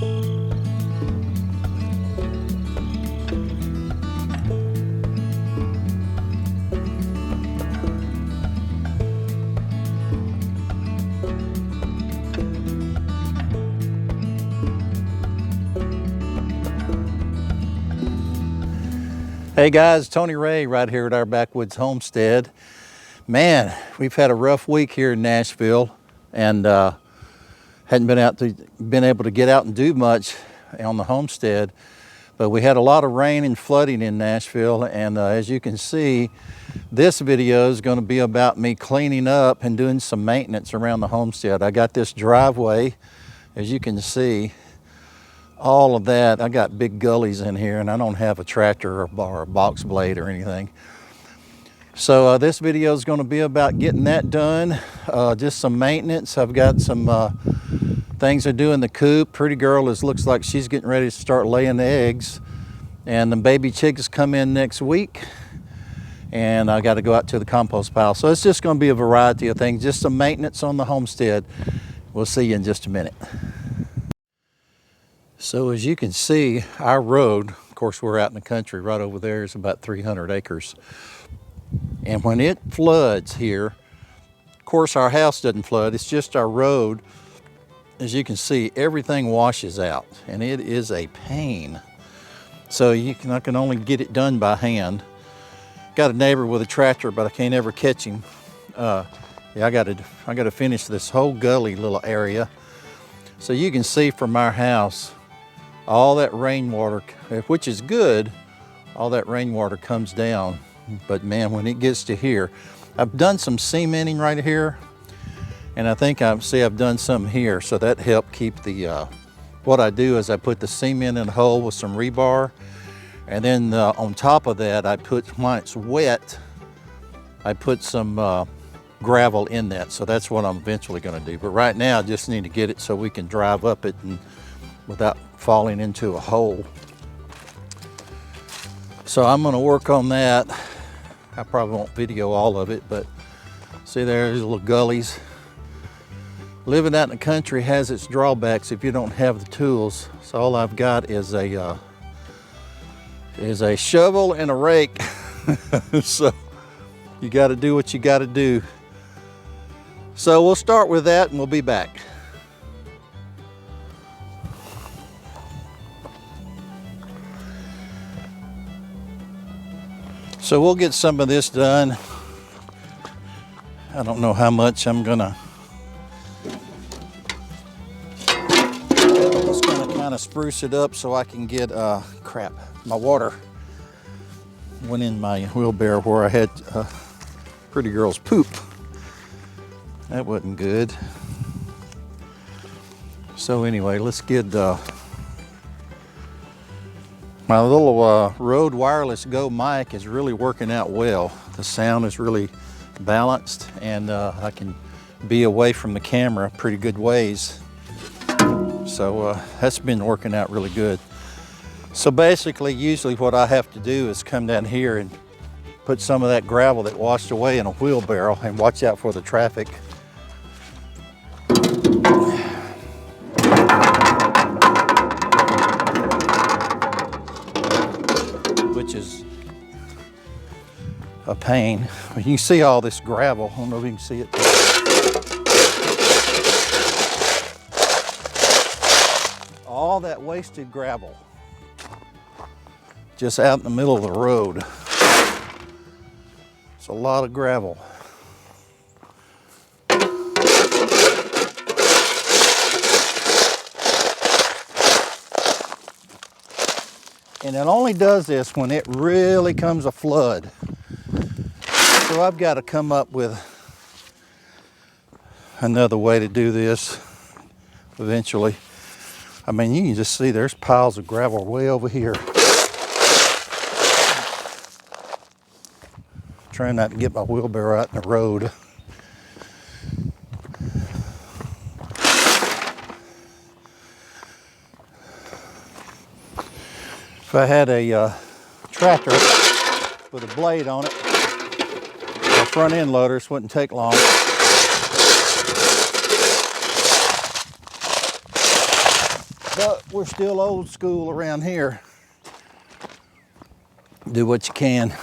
Hey guys, Tony Ray right here at our Backwoods homestead. Man, we've had a rough week here in Nashville and hadn't been able to get out and do much on the homestead. But we had a lot of rain and flooding in Nashville, and as you can see, this video is going to be about me cleaning up and doing some maintenance around the homestead. I got this driveway, as you can see. All of that, I got big gullies in here, and I don't have a tractor or a box blade or anything. So this video is going to be about getting that done, just some maintenance. I've got some things to do in the coop. Pretty girl looks like she's getting ready to start laying eggs, and the baby chicks come in next week, and I got to go out to the compost pile. So it's just going to be a variety of things, just some maintenance on the homestead. We'll see you in just a minute. So as you can see, our road, of course we're out in the country, right over there is about 300 acres. And when it floods here, of course our house doesn't flood, it's just our road. As you can see, everything washes out, and it is a pain. So I can only get it done by hand. Got a neighbor with a tractor, but I can't ever catch him. Yeah, I got to finish this whole gully little area. So you can see from our house, all that rainwater, which is good, all that rainwater comes down. But man, when it gets to here, I've done some cementing right here, and I think I've done some here, so that helped keep the, what I do is I put the cement in a hole with some rebar, and then on top of that, when it's wet, I put some gravel in that. So that's what I'm eventually gonna do. But right now, I just need to get it so we can drive up it and without falling into a hole. So I'm gonna work on that. I probably won't video all of it, but see there's little gullies. Living out in the country has its drawbacks if you don't have the tools. So all I've got is a shovel and a rake. So you gotta do what you gotta do. So we'll start with that and we'll be back. So we'll get some of this done. I don't know how much I'm gonna. Just gonna kind of spruce it up so I can get, my water went in my wheelbarrow where I had pretty girl's poop. That wasn't good. So anyway, let's get my little Rode Wireless Go mic is really working out well. The sound is really balanced, and I can be away from the camera pretty good ways. So that's been working out really good. So basically, usually what I have to do is come down here and put some of that gravel that washed away in a wheelbarrow and watch out for the traffic. Which is a pain. You can see all this gravel. I don't know if you can see it. All that wasted gravel just out in the middle of the road. It's a lot of gravel. And it only does this when it really comes a flood. So I've got to come up with another way to do this eventually. I mean, you can just see there's piles of gravel way over here. Trying not to get my wheelbarrow out in the road. If I had a tractor with a blade on it, a front end loader, this wouldn't take long. But we're still old school around here. Do what you can.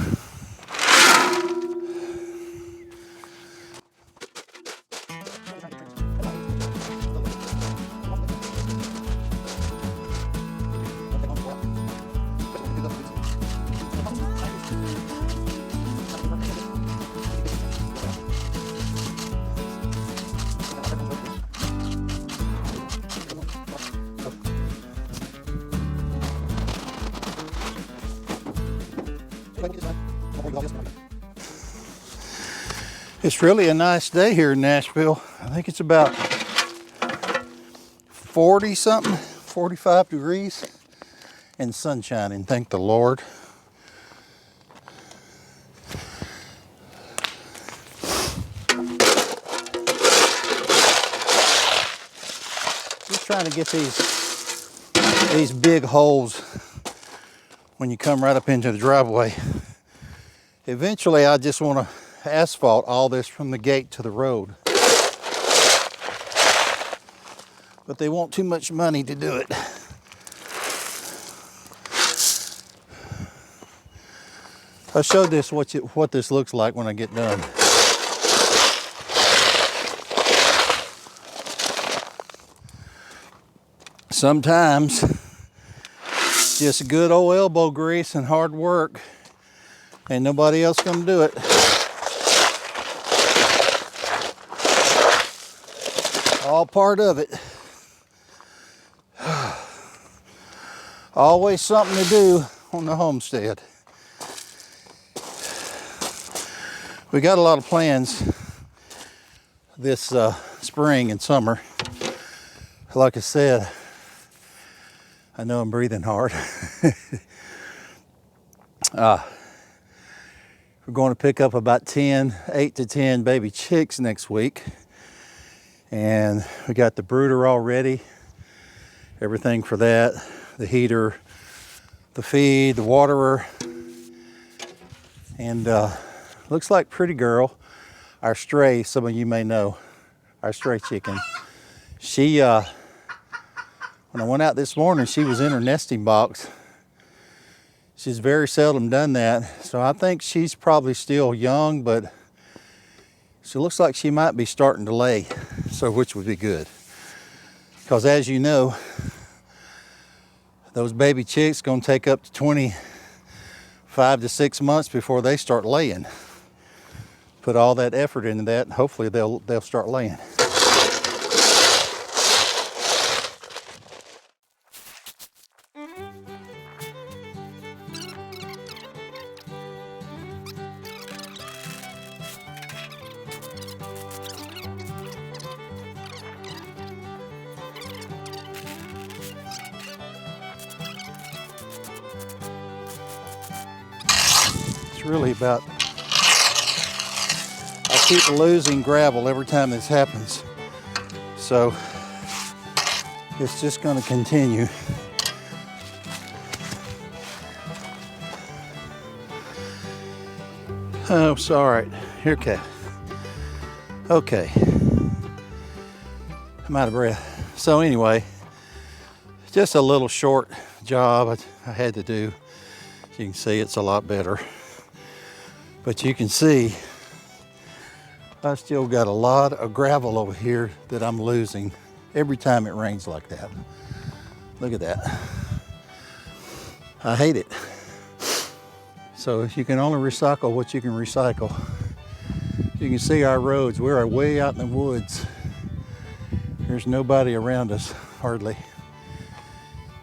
It's really a nice day here in Nashville. I think it's about 40 something, 45 degrees and sun shining, thank the Lord. Just trying to get these big holes when you come right up into the driveway. Eventually I just want to asphalt all this from the gate to the road. But they want too much money to do it. I'll show this what this looks like when I get done. Sometimes just good old elbow grease and hard work. Ain't nobody else gonna do it. All part of it. Always something to do on the homestead. We got a lot of plans this spring and summer. Like I said, I know I'm breathing hard. We're going to pick up about 8 to 10 baby chicks next week. And we got the brooder all ready. Everything for that. The heater, the feed, the waterer. And looks like Pretty Girl, our stray, some of you may know, our stray chicken. She, when I went out this morning, she was in her nesting box. She's very seldom done that. So I think she's probably still young, but she looks like she might be starting to lay, so which would be good. Because as you know, those baby chicks gonna take up to 25 to 6 months before they start laying. Put all that effort into that, and hopefully they'll start laying. Really about, I keep losing gravel every time this happens, so it's just going to continue. Oh, sorry. Here, okay. Okay. I'm out of breath. So anyway, just a little short job I had to do. As you can see, it's a lot better. But you can see, I still got a lot of gravel over here that I'm losing every time it rains like that. Look at that. I hate it. So you can only recycle what you can recycle. You can see our roads. We're way out in the woods. There's nobody around us, hardly.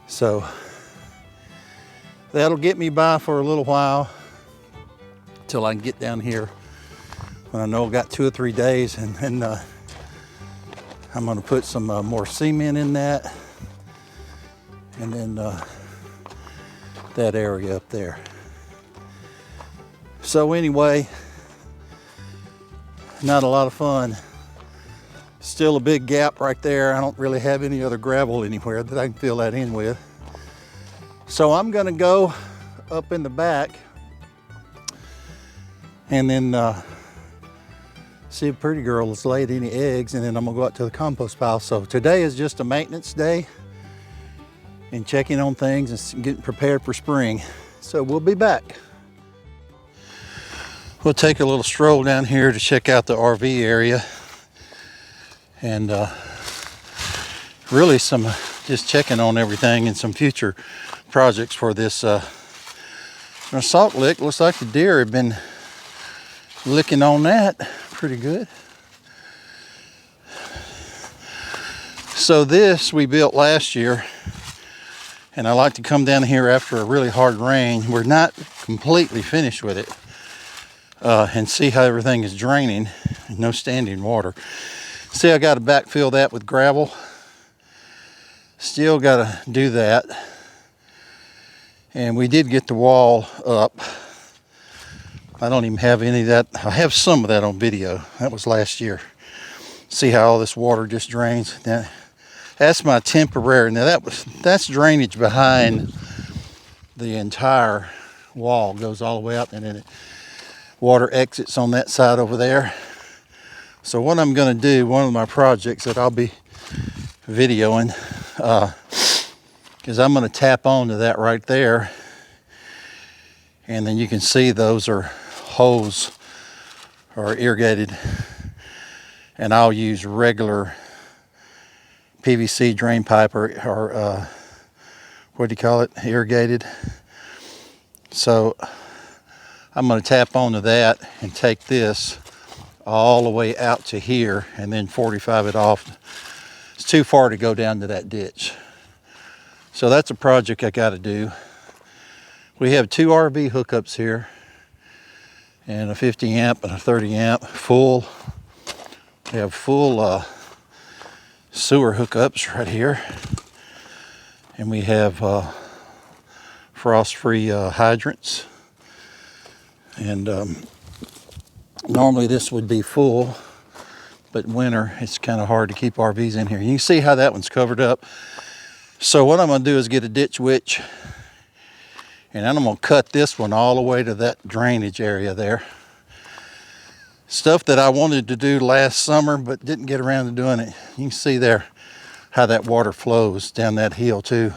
So that'll get me by for a little while, till I can get down here when I know I've got 2 or 3 days, and then I'm going to put some more cement in that, and then that area up there. So anyway, not a lot of fun. Still a big gap right there. I don't really have any other gravel anywhere that I can fill that in with. So I'm going to go up in the back and then see if Pretty Girl has laid any eggs, and then I'm gonna go out to the compost pile. So today is just a maintenance day, and checking on things and getting prepared for spring. So we'll be back. We'll take a little stroll down here to check out the RV area, and really some just checking on everything and some future projects for this salt lick. Looks like the deer have been licking on that pretty good. So this we built last year, and I like to come down here after a really hard rain. We're not completely finished with it, and see how everything is draining. No standing water. See, I got to backfill that with gravel. Still got to do that. And we did get the wall up. I don't even have any of that. I have some of that on video. That was last year. See how all this water just drains. Now, that's my temporary. Now that's drainage behind the entire wall. Goes all the way out, and then water exits on that side over there. So what I'm going to do, one of my projects that I'll be videoing, is I'm going to tap onto that right there, and then you can see those are hose or irrigated, and I'll use regular PVC drain pipe or what do you call it, irrigated. So I'm going to tap onto that and take this all the way out to here and then 45 it off. It's too far to go down to that ditch. So that's a project I got to do. We have 2 RV hookups here, and a 50 amp and a 30 amp full. We have full sewer hookups right here, and we have frost-free hydrants. And normally this would be full, but winter it's kind of hard to keep RVs in here. You can see how that one's covered up. So what I'm going to do is get a ditch witch, and then I'm going to cut this one all the way to that drainage area there. Stuff that I wanted to do last summer but didn't get around to doing it. You can see there how that water flows down that hill too.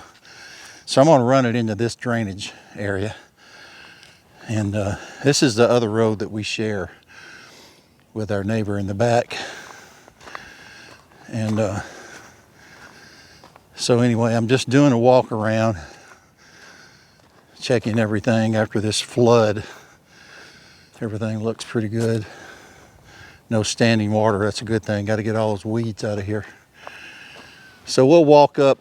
So I'm going to run it into this drainage area. And this is the other road that we share with our neighbor in the back. And so anyway, I'm just doing a walk around, checking everything after this flood. Everything looks pretty good. No standing water, that's a good thing. Got to get all those weeds out of here. So we'll walk up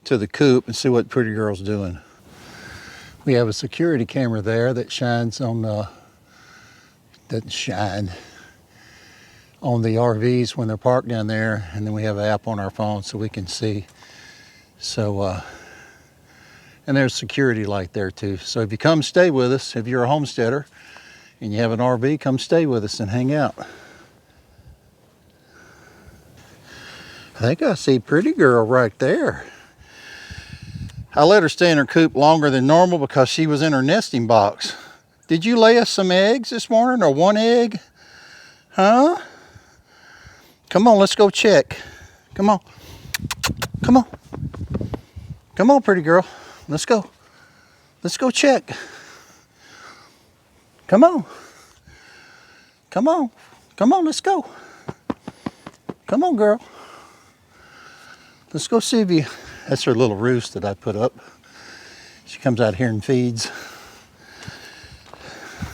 to the coop and see what Pretty Girl's doing. We have a security camera there that shines on doesn't shine on the RVs when they're parked down there, and then we have an app on our phone so we can see. So and there's security light there too. So if you come stay with us, if you're a homesteader and you have an RV, come stay with us and hang out. I think I see Pretty Girl right there. I let her stay in her coop longer than normal because she was in her nesting box. Did you lay us some eggs this morning, or 1 egg? Huh? Come on, let's go check. Come on. Come on. Come on, Pretty Girl. Let's go. Let's go check. Come on. Come on. Come on, let's go. Come on, girl. Let's go see if you... That's her little roost that I put up. She comes out here and feeds.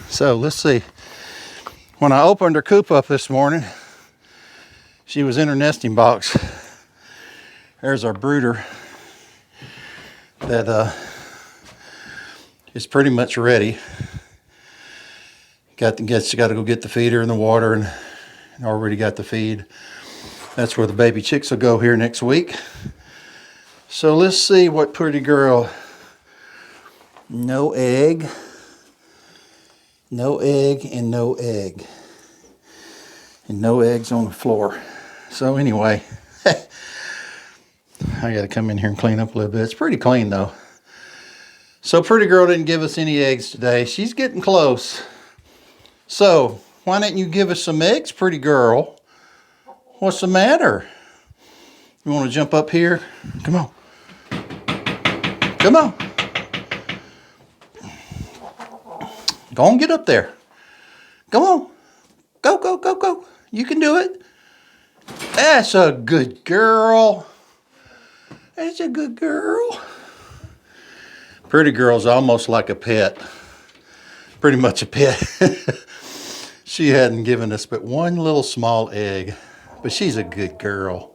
So let's see. When I opened her coop up this morning, she was in her nesting box. There's our brooder that is pretty much ready. Got to go get the feeder and the water, and already got the feed. That's where the baby chicks will go here next week. So let's see what Pretty Girl. No egg. No egg and no egg. And no eggs on the floor. So anyway, I got to come in here and clean up a little bit. It's pretty clean though. So Pretty Girl didn't give us any eggs today. She's getting close. So why don't you give us some eggs, Pretty Girl? What's the matter? You want to jump up here? Come on. Come on. Go on, get up there. Come on. Go, go, go, go. You can do it. That's a good girl. That's a good girl. Pretty girl's almost like a pet. Pretty much a pet. She hadn't given us but one little small egg, but she's a good girl.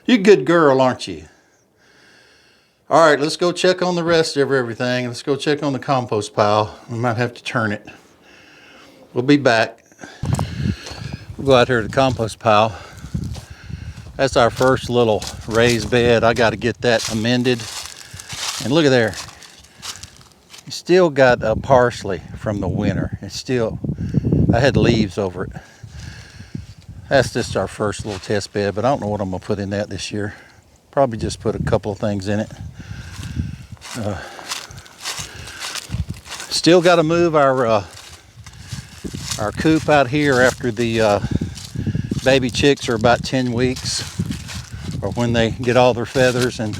You're a good girl, aren't you? All right, let's go check on the rest of everything. Let's go check on the compost pile. We might have to turn it. We'll be back. We'll go out here to the compost pile. That's our first little raised bed. I got to get that amended. And look at there. You still got a parsley from the winter. It's still, I had leaves over it. That's just our first little test bed, but I don't know what I'm gonna put in that this year. Probably just put a couple of things in it. Still got to move our coop out here after the baby chicks are about 10 weeks, or when they get all their feathers and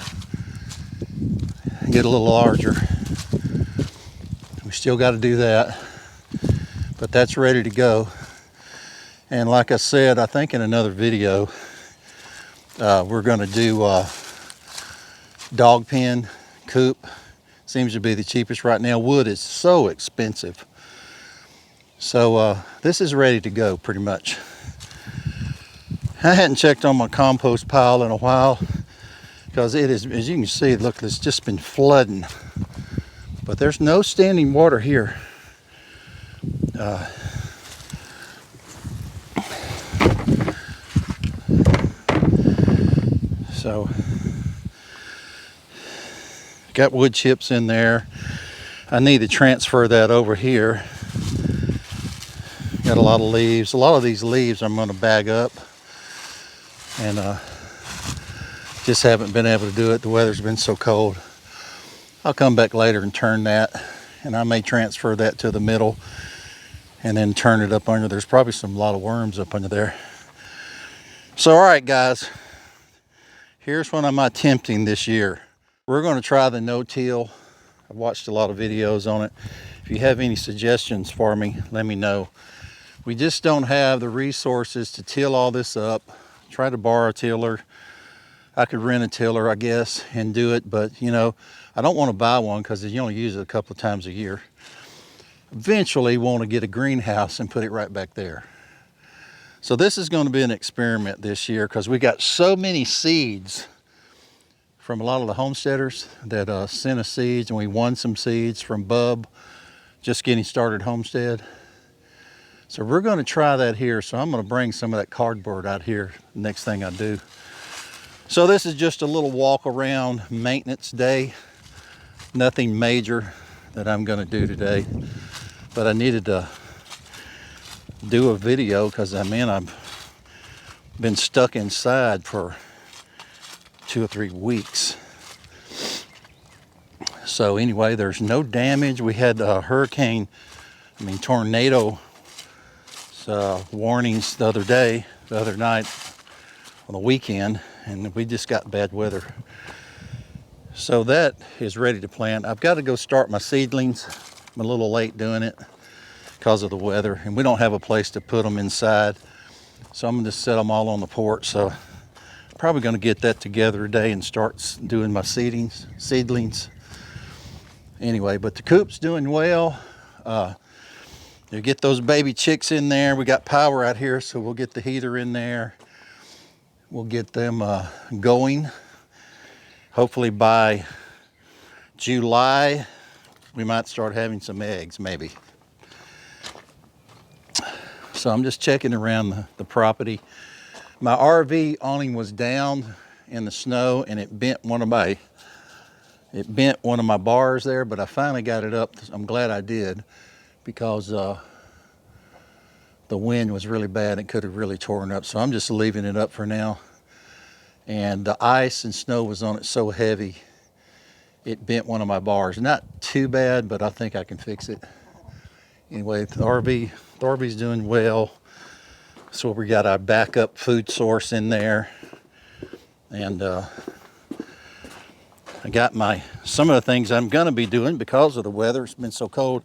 get a little larger. We still got to do that, but that's ready to go. And like I said, I think in another video, we're going to do dog pen coop. Seems to be the cheapest right now. Wood is so expensive. So this is ready to go pretty much. I hadn't checked on my compost pile in a while because it is, as you can see, look, it's just been flooding. But there's no standing water here. So got wood chips in there. I need to transfer that over here. Got a lot of leaves. A lot of these leaves I'm going to bag up, and just haven't been able to do it. The weather's been so cold. I'll come back later and turn that, and I may transfer that to the middle and then turn it up under. There's probably a lot of worms up under there. So all right guys, here's what I'm attempting this year. We're going to try the no-till. I've watched a lot of videos on it. If you have any suggestions for me, let me know. We just don't have the resources to till all this up. Try to borrow a tiller. I could rent a tiller, I guess, and do it, but you know, I don't want to buy one because you only use it a couple of times a year. Eventually want to get a greenhouse and put it right back there. So this is going to be an experiment this year because we got so many seeds from a lot of the homesteaders that sent us seeds, and we won some seeds from Bub, just getting started homestead. So we're going to try that here. So I'm going to bring some of that cardboard out here next thing I do. So this is just a little walk around maintenance day. Nothing major that I'm going to do today, but I needed to do a video because I've been stuck inside for 2 or 3 weeks. So anyway, there's no damage. We had tornado warnings the other night on the weekend, and we just got bad weather. So that is ready to plant. I've got to go start my seedlings. I'm a little late doing it because of the weather, and we don't have a place to put them inside. So I'm gonna just set them all on the porch. So probably going to get that together today and start doing my seedlings. Anyway, but the coop's doing well. You get those baby chicks in there. We got power out here, so we'll get the heater in there. We'll get them going. Hopefully by July, we might start having some eggs, maybe. So I'm just checking around the property. My RV awning was down in the snow, and it bent one of my bars there, but I finally got it up. I'm glad I did, because the wind was really bad. It could have really torn up. So I'm just leaving it up for now. And the ice and snow was on it so heavy, it bent one of my bars. Not too bad, but I think I can fix it. Anyway, the RV's doing well. So we got our backup food source in there, and I got some of the things I'm going to be doing because of the weather. It's been so cold.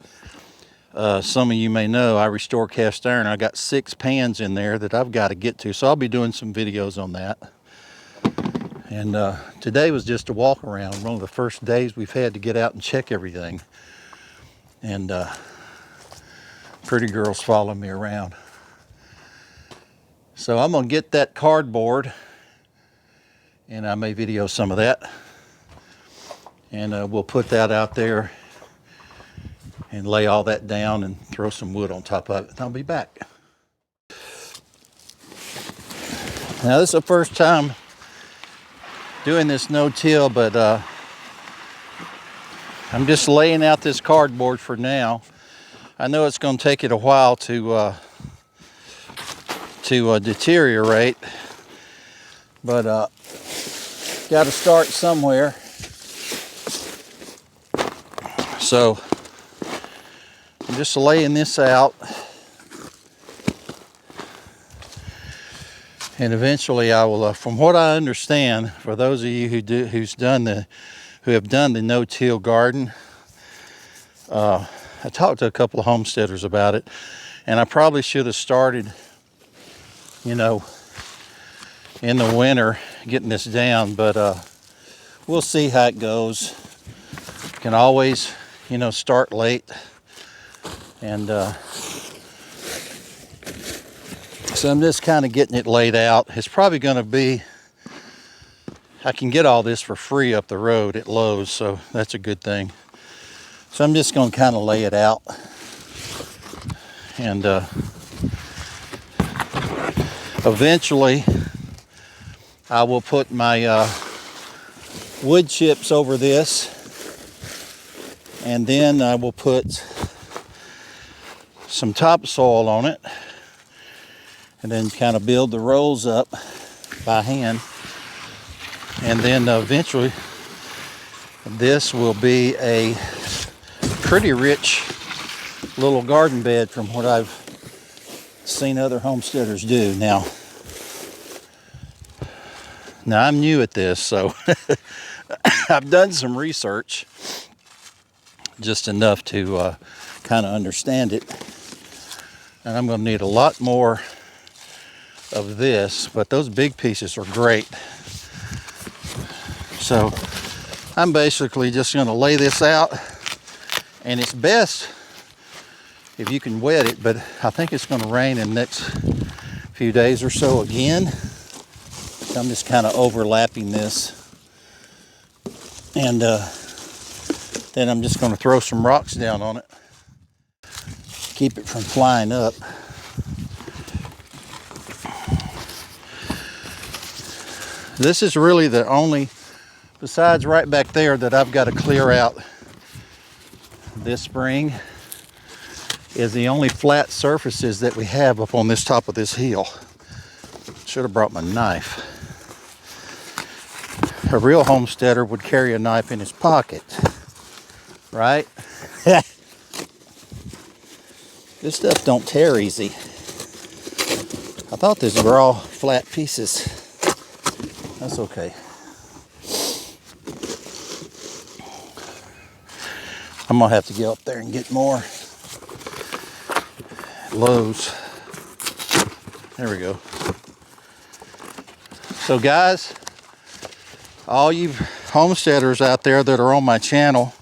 Some of you may know I restore cast iron. I got 6 pans in there that I've got to get to, so I'll be doing some videos on that. And today was just a walk around, one of the first days we've had to get out and check everything. And pretty girls follow me around. So I'm gonna get that cardboard, and I may video some of that. And we'll put that out there and lay all that down and throw some wood on top of it. And I'll be back. Now this is the first time doing this no-till, but I'm just laying out this cardboard for now. I know it's going to take it a while to deteriorate, but got to start somewhere. So I'm just laying this out, and eventually I will. From what I understand, for those of you who have done the no-till garden, I talked to a couple of homesteaders about it, and I probably should have started, in the winter, getting this down. But we'll see how it goes. Can always, start late, and so I'm just kind of getting it laid out. It's probably going to be, I can get all this for free up the road at Lowe's, so that's a good thing. So I'm just going to kind of lay it out, and eventually I will put my wood chips over this, and then I will put some topsoil on it, and then kind of build the rolls up by hand. And then eventually this will be a pretty rich little garden bed from what I've seen other homesteaders do. Now I'm new at this, so I've done some research, just enough to kind of understand it. And I'm going to need a lot more of this, but those big pieces are great. So I'm basically just going to lay this out, and it's best if you can wet it, but I think it's going to rain in the next few days or so again. So I'm just kind of overlapping this, and then I'm just going to throw some rocks down on it, keep it from flying up. This is really the only, besides right back there, that I've got to clear out this spring, is the only flat surfaces that we have up on this top of this hill. Should have brought my knife. A real homesteader would carry a knife in his pocket, right? This stuff don't tear easy. I thought these were all flat pieces. That's okay. I'm gonna have to go up there and get more. Lowe's. There we go. So guys, all you homesteaders out there that are on my channel,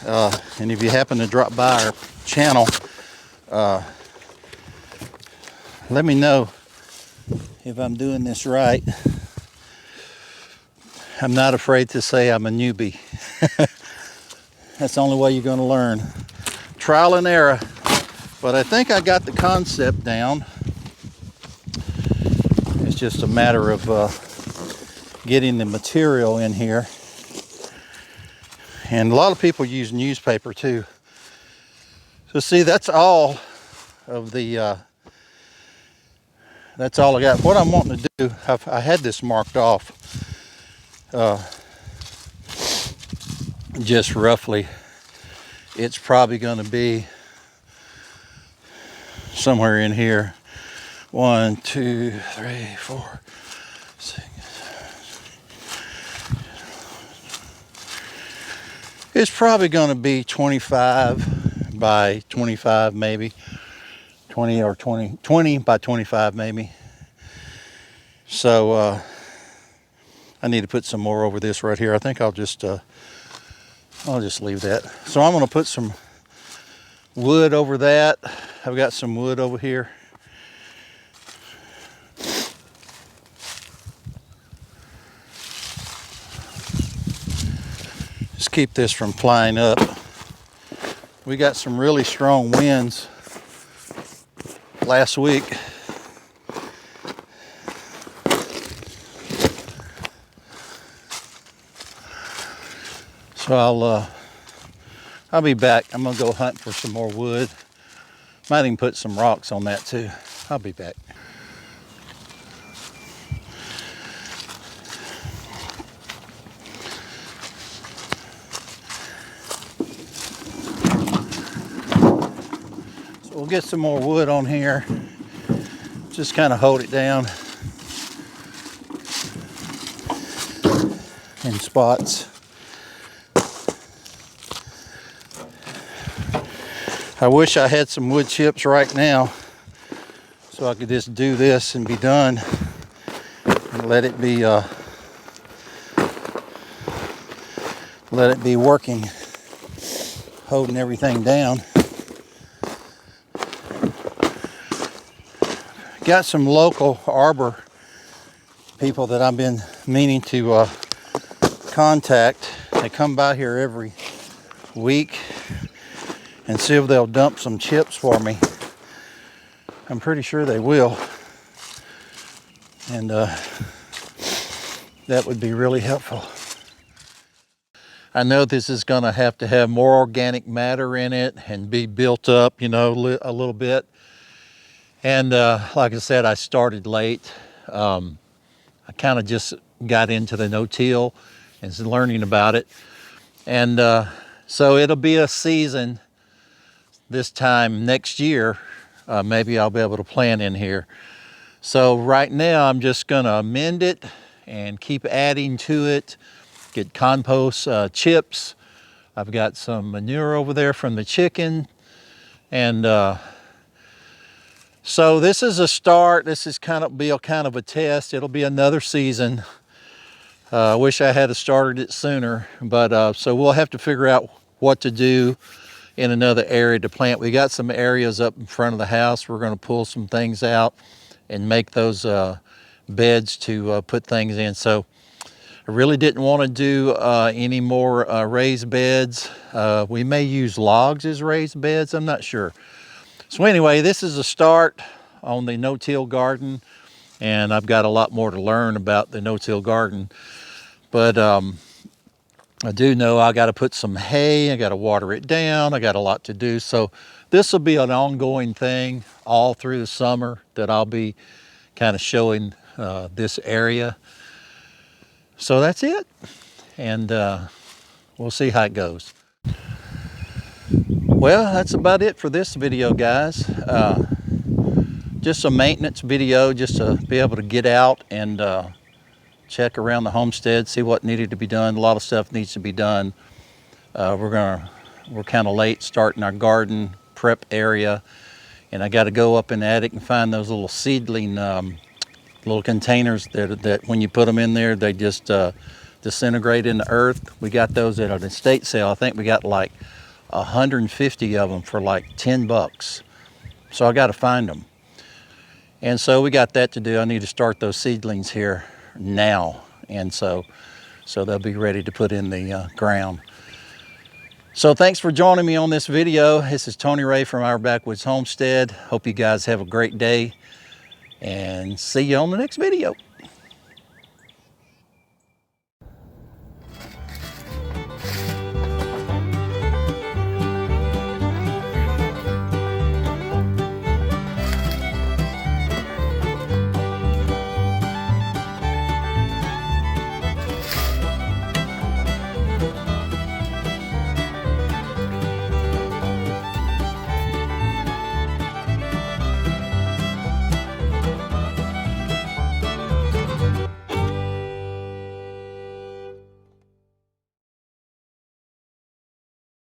and if you happen to drop by our channel, let me know if I'm doing this right. I'm not afraid to say I'm a newbie. That's the only way you're going to learn. Trial and error. But I think I got the concept down. It's just a matter of getting the material in here. And a lot of people use newspaper too. So see, that's all of the, that's all I got. What I'm wanting to do, I had this marked off. Just roughly, it's probably going to be somewhere in here. 1, 2, 3, 4, 6, It's probably going to be 25 by 25 maybe. 20 or 20 by 25 maybe. So I need to put some more over this right here. I think I'll just leave that. So I'm going to put some wood over that. I've got some wood over here. Just keep this from flying up. We got some really strong winds last week. So I'll be back. I'm gonna go hunt for some more wood. Might even put some rocks on that too. I'll be back. So we'll get some more wood on here. Just kind of hold it down in spots. I wish I had some wood chips right now so I could just do this and be done and let it be working, holding everything down. Got some local arbor people that I've been meaning to contact. They come by here every week and see if they'll dump some chips for me. I'm pretty sure they will. And that would be really helpful. I know this is going to have more organic matter in it and be built up, you know, a little bit. And like I said, I started late. I kind of just got into the no-till and learning about it. And so it'll be a season this time next year. Maybe I'll be able to plant in here. So right now I'm just gonna amend it and keep adding to it. Get compost chips. I've got some manure over there from the chicken. And so this is a start. This is kind of a test. It'll be another season. I wish I had started it sooner, but so we'll have to figure out what to do in another area to plant. We got some areas up in front of the house. We're going to pull some things out and make those beds to put things in. So I really didn't want to do any more raised beds. We may use logs as raised beds. I'm not sure. So anyway, this is a start on the no-till garden, and I've got a lot more to learn about the no-till garden. But I do know I got to put some hay, I got to water it down, I got a lot to do. So this will be an ongoing thing all through the summer that I'll be kind of showing this area. So that's it, and we'll see how it goes. Well, that's about it for this video, guys. Just a maintenance video just to be able to get out and check around the homestead, see what needed to be done. A lot of stuff needs to be done. We're kind of late starting our garden prep area, and I got to go up in the attic and find those little seedling little containers that when you put them in there, they just disintegrate in the earth. We got those at an estate sale. I think we got like 150 of them for like $10. So I got to find them. And so we got that to do. I need to start those seedlings here now. And so they'll be ready to put in the ground. So thanks for joining me on this video. This is Tony Ray from our Backwoods Homestead. Hope you guys have a great day, and see you on the next video.